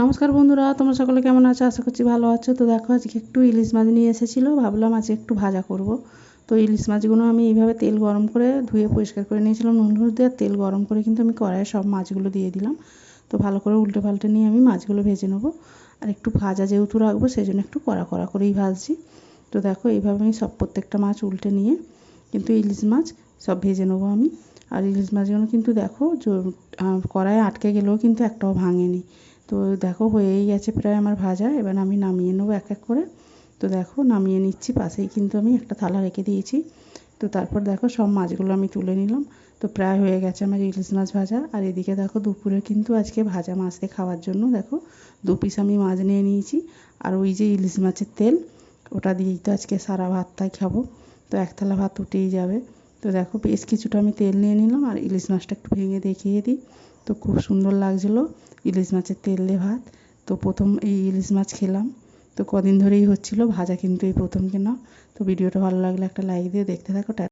নমস্কার বন্ধুরা, তোমরা সকলে কেমন আছো? আশা করছি ভালো আছো। তো দেখো, আজকে একটু ইলিশ মাছ নিয়ে এসেছিলো, ভাবলাম আজকে একটু ভাজা করব। তো ইলিশ মাছগুলো আমি এইভাবে তেল গরম করে ধুয়ে পরিষ্কার করে নিয়েছিলাম, নুন হলুদ দিয়ে। তেল গরম করে কিন্তু আমি কড়াইয়ে সব মাছগুলো দিয়ে দিলাম। তো ভালো করে উল্টে পাল্টে নিয়ে আমি মাছগুলো ভেজে নেবো। আর একটু ভাজা যেহেতু রাখবো, সেই জন্য একটু কড়া কড়া করেই ভাজছি। তো দেখো, এইভাবে আমি সব প্রত্যেকটা মাছ উল্টে নিয়ে কিন্তু ইলিশ মাছ সব ভেজে নেবো আমি। আর ইলিশ মাছগুলো কিন্তু দেখো কড়াইয়ে আটকে গেলেও কিন্তু একটাও ভাঙেনি। তো দেখো, হয়েই গেছে প্রায় আমার ভাজা। এবার আমি নামিয়ে নেবো এক এক করে। তো দেখো, নামিয়ে নিচ্ছি। পাশেই কিন্তু আমি একটা থালা রেখে দিয়েছি। তো তারপর দেখো, সব মাছগুলো আমি তুলে নিলাম। তো প্রায় হয়ে গেছে আমার ইলিশ মাছ ভাজা। আর এদিকে দেখো, দুপুরে কিন্তু আজকে ভাজা মাছ দিয়ে খাওয়ার জন্য দেখো 2 পিস আমি মাছ নিয়ে নিয়েছি। আর ওই যে ইলিশ মাছের তেল, ওটা দিয়েই তো আজকে সারা ভাতটাই খাবো। তো এক থালা ভাত উঠেই যাবে। তো দেখো, বেশ কিছুটা আমি তেল নিয়ে নিলাম। আর ইলিশ মাছটা একটু ভেঙে দেখিয়ে দিই। তো খুব সুন্দর লাগছিলো ইলিশ মাছের তেল দিয়ে ভাত। তো প্রথম এই ইলিশ মাছ খেলাম। তো কদিন ধরেই হচ্ছিলো ভাজা, কিন্তু এই প্রথম কেনা। তো ভিডিওটা ভালো লাগলে একটা লাইক দিয়ে দেখতে থাকো।